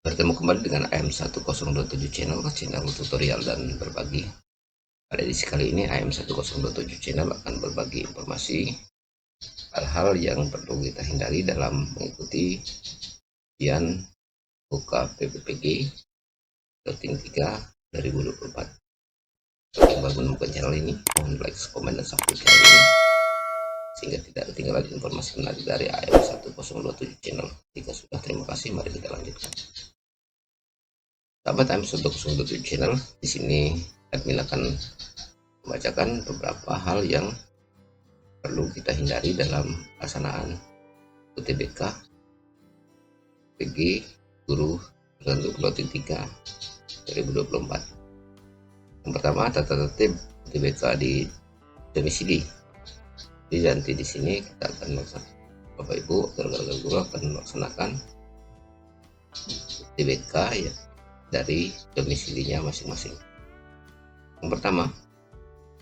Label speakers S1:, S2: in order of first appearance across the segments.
S1: Bertemu kembali dengan AM1027 channel tutorial dan berbagi. Pada edisi kali ini AM1027 channel akan berbagi informasi hal-hal yang perlu kita hindari dalam mengikuti ujian UKPPPG Routing 3 2024. Bagi yang baru menemukan channel ini, mohon like, komen, dan subscribe channel ini sehingga tidak ketinggalan informasi menarik dari AM1027 channel. Jika sudah, terima kasih. Mari kita lanjutkan. Sahabat AM1027 channel, di sini admin akan membacakan beberapa hal yang perlu kita hindari dalam pelaksanaan UTBK PG Guru Untuk Routing 3 2024. Yang pertama, tata tertib UTBK di domisili. Jadi nanti di sini kita akan melaksanakan, Bapak Ibu rekan-rekan guru akan melaksanakan UTBK ya dari domisilinya masing-masing. Yang pertama,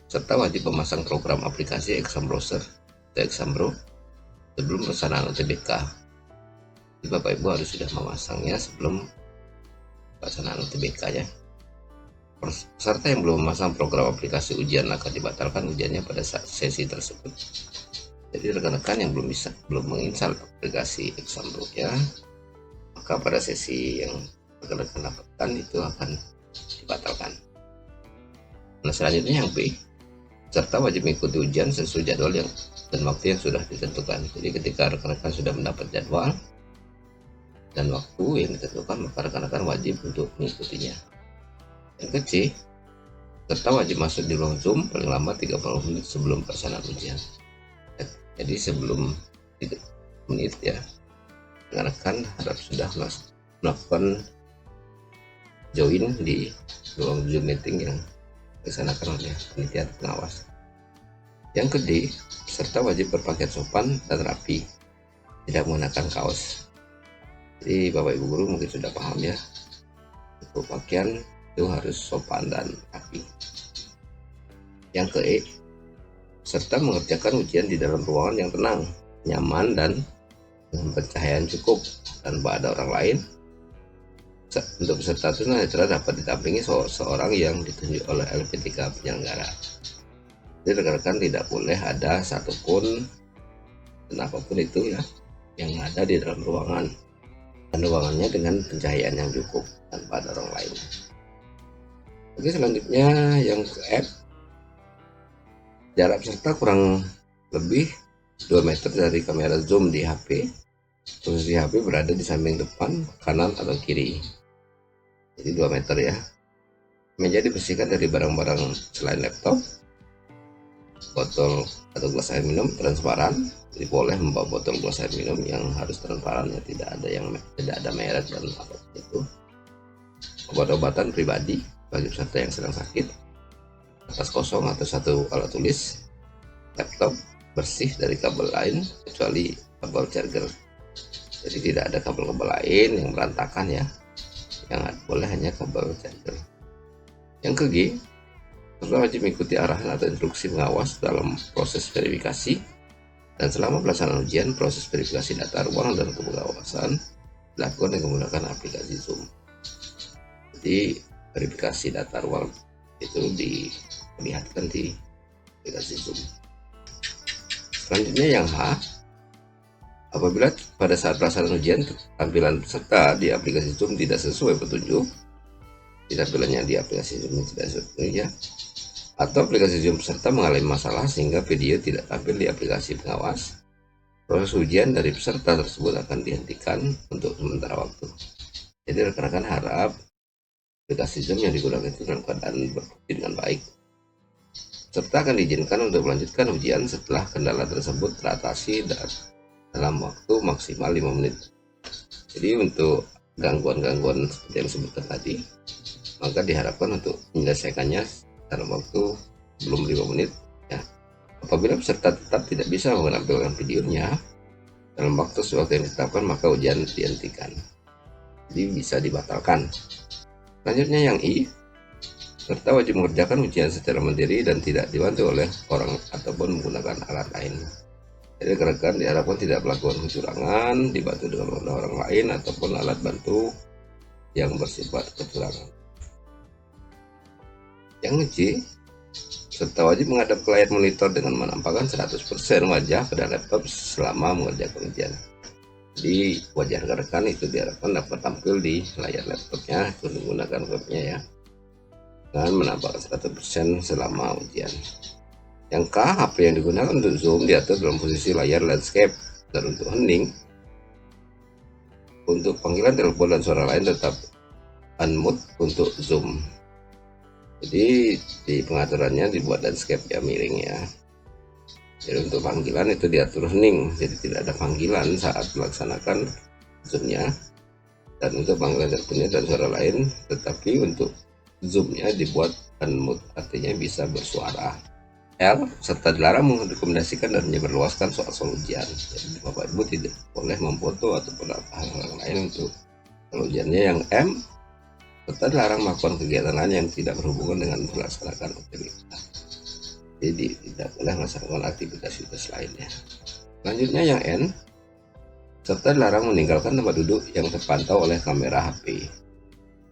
S1: serta wajib memasang program aplikasi Exam Browser atau Exambro sebelum pelaksanaan UTBK. Jadi Bapak Ibu harus sudah memasangnya sebelum pelaksanaan UTBK ya. Peserta yang belum memasang program aplikasi ujian akan dibatalkan ujiannya pada sesi tersebut. Jadi rekan-rekan yang belum menginstal aplikasi Exambro ya, maka pada sesi yang rekan-rekan dapatkan itu akan dibatalkan. Nah, selanjutnya yang B, serta wajib mengikuti ujian sesuai jadwal dan waktu yang sudah ditentukan. Jadi ketika rekan-rekan sudah mendapat jadwal dan waktu yang ditentukan, maka rekan-rekan wajib untuk mengikutinya. Yang ke C, serta wajib masuk di ruang Zoom paling lama 30 menit sebelum pelaksanaan ujian. Jadi sebelum 30 menit ya, rekan-rekan harus sudah melakukan join di ruang Zoom meeting yang dilaksanakan oleh panitia pengawas. Yang ke D, peserta wajib berpakaian sopan dan rapi, tidak menggunakan kaos. Jadi Bapak Ibu guru mungkin sudah paham ya, untuk pakaian itu harus sopan dan rapi. Yang ke E, serta mengerjakan ujian di dalam ruangan yang tenang, nyaman, dan dengan pencahayaan cukup tanpa ada orang lain. Untuk peserta tunanetra dapat didampingi seorang yang ditunjuk oleh LP3 penyelenggara. Jadi rekan-rekan tidak boleh ada satupun dan apapun itu ya yang ada di dalam ruangan, dan ruangannya dengan pencahayaan yang cukup tanpa ada orang lain. Oke, selanjutnya yang ke F, jarak peserta kurang lebih 2 meter dari kamera zoom di HP. Posisi HP berada di samping depan, kanan, atau kiri. Jadi 2 meter ya. Meja dibersihkan dari barang-barang selain laptop, botol atau gelas air minum transparan. Jadi boleh membawa botol gelas air minum yang harus transparan ya, tidak ada merek dan apapun itu. Obat-obatan pribadi bagi peserta yang sedang sakit, kertas kosong atau satu alat tulis, laptop bersih dari kabel lain kecuali kabel charger. Jadi tidak ada kabel-kabel lain yang berantakan ya, yang boleh hanya kabel charger. Yang ke G, peserta wajib mengikuti arahan atau instruksi pengawas dalam proses verifikasi, dan selama pelaksanaan ujian proses verifikasi data ruang dan kepengawasan dilakukan dengan menggunakan aplikasi Zoom. Jadi verifikasi data ruang itu diperlihatkan di aplikasi Zoom. Selanjutnya yang H, apabila pada saat pelaksanaan ujian tampilan peserta di aplikasi Zoom tidak sesuai petunjuk, tampilannya di aplikasi Zoom tidak sesuai ya, atau aplikasi Zoom peserta mengalami masalah sehingga video tidak tampil di aplikasi pengawas, proses ujian dari peserta tersebut akan dihentikan untuk sementara waktu. Jadi rekan-rekan harap aplikasi Zoom yang digunakan itu dalam keadaan berfungsi dengan baik. Peserta akan diizinkan untuk melanjutkan ujian setelah kendala tersebut teratasi dalam waktu maksimal 5 menit. Jadi untuk gangguan-gangguan seperti yang disebutkan tadi, maka diharapkan untuk menyelesaikannya dalam waktu belum 5 menit ya. Apabila peserta tetap tidak bisa menampilkan videonya dalam waktu yang ditetapkan, maka ujian dihentikan, jadi bisa dibatalkan. Selanjutnya yang I, peserta wajib mengerjakan ujian secara mandiri dan tidak dibantu oleh orang ataupun menggunakan alat lain. Jadi rekan-rekan diharapkan tidak melakukan kecurangan, dibantu dengan orang lain ataupun alat bantu yang bersifat kecurangan. Yang C, peserta wajib menghadap ke layar monitor dengan menampakkan 100% wajah pada laptop selama mengerjakan ujian. Jadi wajah rekan-rekan itu diharapkan dapat tampil di layar laptopnya itu menggunakan webnya ya, dan menampakkan 100% selama ujian. Yang K, HP yang digunakan untuk zoom diatur dalam posisi layar landscape, dan untuk hening, untuk panggilan telepon dan suara lain tetap unmute untuk zoom. Jadi di pengaturannya dibuat landscape ya, miring ya. Jadi untuk panggilan itu diatur hening, jadi tidak ada panggilan saat melaksanakan zoomnya. Dan untuk panggilan teleponnya dan suara lain, tetapi untuk zoomnya dibuat unmute, artinya bisa bersuara. L, serta dilarang merekomendasikan dan menyebarluaskan soal-soal ujian. Jadi Bapak Ibu tidak boleh memfoto ataupun hal-hal lain untuk ujiannya. Yang M, serta dilarang melakukan kegiatan lain yang tidak berhubungan dengan melaksanakan UTBK. Jadi tidak boleh melaksanakan aktivitas lainnya. Selanjutnya yang N, serta dilarang meninggalkan tempat duduk yang terpantau oleh kamera HP.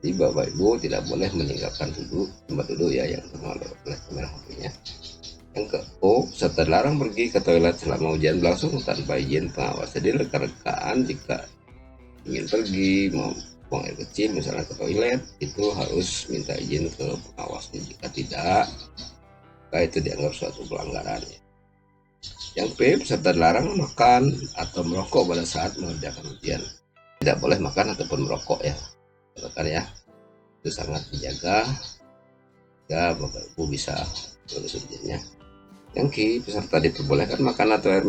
S1: Jadi Bapak Ibu tidak boleh meninggalkan tempat duduk ya yang terpantau oleh kamera HP-nya. Yang ke O, serta dilarang pergi ke toilet selama ujian berlangsung tanpa izin pengawas. Jadi rekan-rekan jika ingin pergi mau buang air kecil misalnya ke toilet, itu harus minta izin ke pengawasnya. Jika tidak, maka itu dianggap suatu pelanggaran. Yang P, peserta dilarang makan atau merokok pada saat mengerjakan ujian. Tidak boleh makan ataupun merokok ya, rekan ya. Itu sangat dijaga ya, Bapak Ibu bisa lulus ujiannya. Yang Q, peserta diperbolehkan makan atau air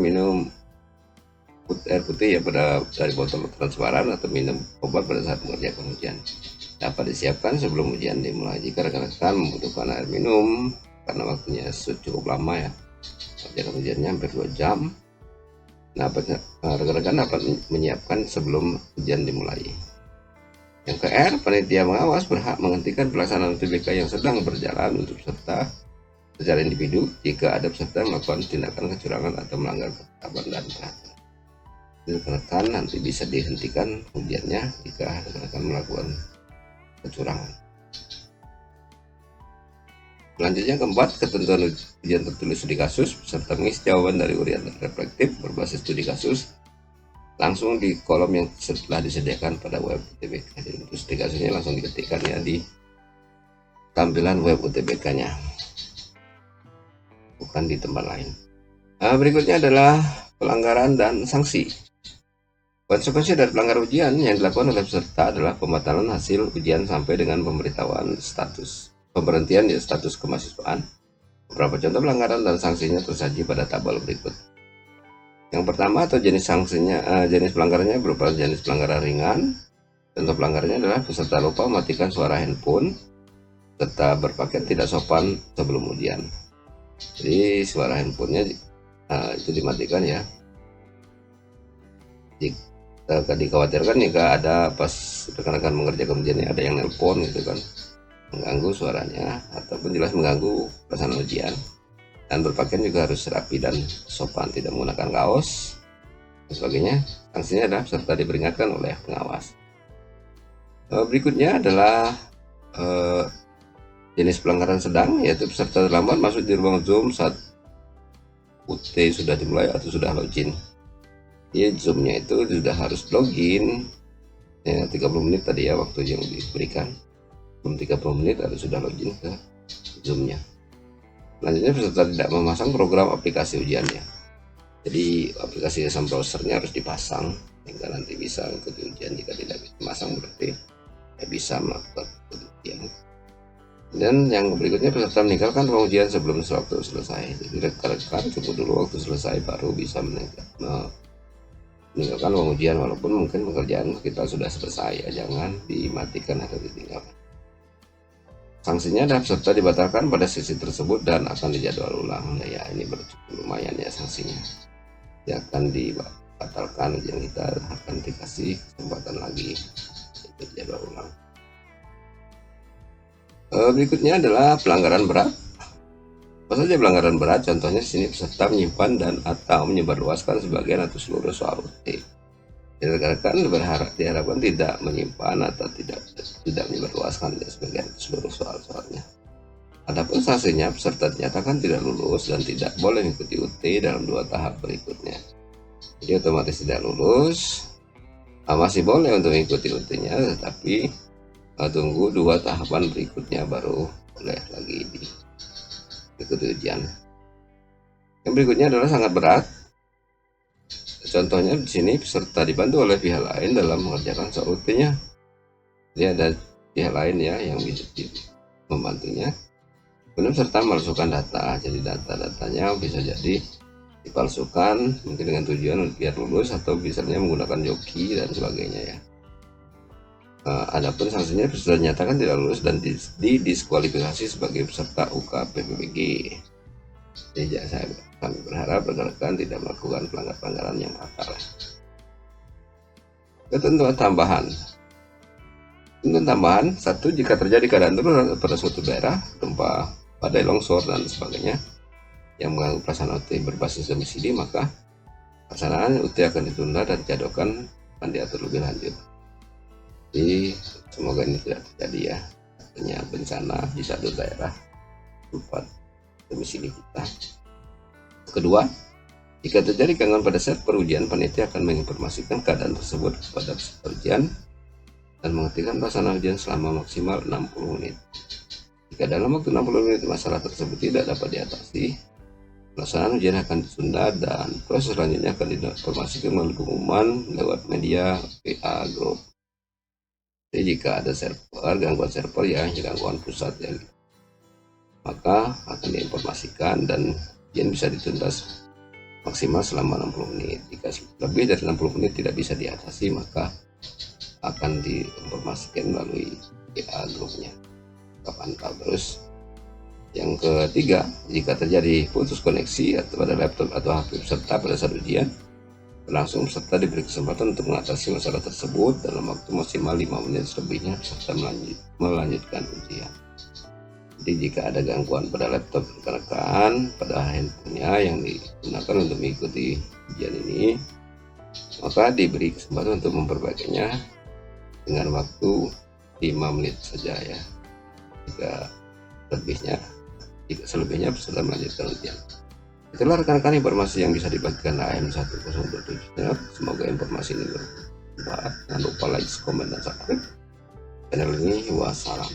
S1: putih ya dari botol transparan atau minum obat pada saat mengerjakan ujian. Dapat disiapkan sebelum ujian dimulai. Jika rekan-rekan membutuhkan air minum karena waktunya cukup lama ya, mengerjakan ujiannya hampir 2 jam, nah rekan-rekan dapat menyiapkan sebelum ujian dimulai. Yang ke R, panitia pengawas berhak menghentikan pelaksanaan UTBK yang sedang berjalan untuk peserta secara individu jika ada peserta melakukan tindakan kecurangan atau melanggar ketetapan dan peraturan. Rekan-rekan nanti bisa dihentikan ujiannya jika rekan-rekan melakukan kecurangan. Selanjutnya keempat, ketentuan ujian tertulis studi kasus, peserta mengisi jawaban dari urian reflektif berbasis studi kasus langsung di kolom yang setelah disediakan pada web UTBK. Jadi untuk studi kasusnya langsung diketikkan ya di tampilan web UTBK-nya, bukan di tempat lain. Nah, berikutnya adalah pelanggaran dan sanksi. Konsekuensi dari pelanggar ujian yang dilakukan oleh peserta adalah pembatalan hasil ujian sampai dengan pemberitahuan pemberhentian status kemahasiswaan. Beberapa contoh pelanggaran dan sanksinya tersaji pada tabel berikut. Yang pertama atau jenis sanksinya, jenis pelanggarannya berupa jenis pelanggaran ringan. Contoh pelanggarannya adalah peserta lupa mematikan suara handphone serta berpakaian tidak sopan sebelum ujian. Jadi suara handphonenya itu dimatikan ya. Dikhawatirkan jika ada pas rekan-rekan mengerjakan ujian ada yang nelpon gitu kan, mengganggu suaranya ataupun jelas mengganggu pelaksanaan ujian. Dan berpakaian juga harus rapi dan sopan, tidak menggunakan kaos dan sebagainya. Sanksinya adalah peserta diperingatkan oleh pengawas. Berikutnya adalah jenis pelanggaran sedang, yaitu peserta terlambat masuk di ruang Zoom saat UT sudah dimulai atau sudah login. Jadi Zoom-nya itu sudah harus login ya, 30 menit tadi ya waktu yang diberikan. Belum 30 menit harus sudah login ke Zoom-nya. Selanjutnya peserta tidak memasang program aplikasi ujiannya. Jadi aplikasi asam browsernya harus dipasang sehingga nanti bisa mengikuti ujian. Jika tidak dipasang berarti tidak bisa melakukan ujian. Dan yang berikutnya peserta meninggalkan ruang ujian sebelum waktu selesai. Jadi rekan-rekan tunggu dulu waktu selesai baru bisa meninggalkan ruang ujian, walaupun mungkin pekerjaan kita sudah selesai ya, jangan dimatikan atau ditinggalkan. Sanksinya adalah peserta dibatalkan pada sesi tersebut dan akan dijadwal ulang. Nah, ya ini lumayan ya sanksinya. Dia akan dibatalkan ujian kita, akan dikasih kesempatan lagi untuk jadwal ulang. Berikutnya adalah pelanggaran berat. Apa saja pelanggaran berat? Contohnya sini peserta menyimpan dan atau menyebarluaskan sebagian atau seluruh soal UT. Jadi rekan-rekan diharapkan tidak menyimpan atau tidak menyebarluaskan sebagian seluruh soal-soalnya. Adapun sanksinya, peserta dinyatakan tidak lulus dan tidak boleh mengikuti UT dalam 2 tahap berikutnya. Jadi otomatis tidak lulus, masih boleh untuk mengikuti UT-nya, tetapi tunggu 2 tahapan berikutnya baru boleh lagi diikuti ujian. Yang berikutnya adalah sangat berat. Contohnya di sini peserta dibantu oleh pihak lain dalam mengerjakan soal UT-nya. Jadi ada pihak lain ya yang bisa membantunya. Kemudian peserta memasukkan data, jadi data-datanya bisa jadi dipalsukan mungkin dengan tujuan biar lulus atau misalnya menggunakan joki dan sebagainya ya. Adapun sanksinya peserta dinyatakan tidak lulus dan didiskualifikasi sebagai peserta UK PPBG. Jadi kami berharap rekan-rekan tidak melakukan pelanggaran yang fatal. Ketentuan tambahan. Ketentuan tambahan, 1. Jika terjadi keadaan darurat pada suatu daerah, gempa, badai, longsor, dan sebagainya yang mengganggu pelaksanaan UT berbasis domisili, maka pelaksanaan UT akan ditunda dan jadwalkan akan diatur lebih lanjut. Jadi semoga ini tidak terjadi ya, artinya bencana di satu daerah tempat domisili kita. Kedua, jika terjadi gangguan pada server ujian, panitia akan menginformasikan keadaan tersebut kepada peserta ujian dan menghentikan pelaksanaan ujian selama maksimal 60 menit. Jika dalam waktu 60 menit masalah tersebut tidak dapat diatasi, pelaksanaan ujian akan ditunda dan proses selanjutnya akan diinformasikan melalui pengumuman lewat media PA Group. Jadi jika ada gangguan server ya, gangguan pusat ya, maka akan diinformasikan dan ujian bisa ditunda maksimal selama 60 menit. Jika lebih dari 60 menit tidak bisa diatasi, maka akan diinformasikan melalui PA Groupnya. Pantau terus. Yang ketiga, jika terjadi putus koneksi atau pada laptop atau HP peserta pada saat ujian, langsung peserta diberi kesempatan untuk mengatasi masalah tersebut dalam waktu maksimal 5 menit selebihnya peserta melanjutkan ujian. Jadi jika ada gangguan pada laptop rekan-rekan, pada handphonenya yang digunakan untuk mengikuti ujian ini, maka diberi kesempatan untuk memperbaikinya dengan waktu 5 menit saja ya. Jika selebihnya peserta melanjutkan ujian. Itulah rekan-rekan informasi yang bisa dibagikan AM 1027. Semoga informasi ini bermanfaat. Jangan lupa like, komen, dan subscribe channel ini. Wassalam.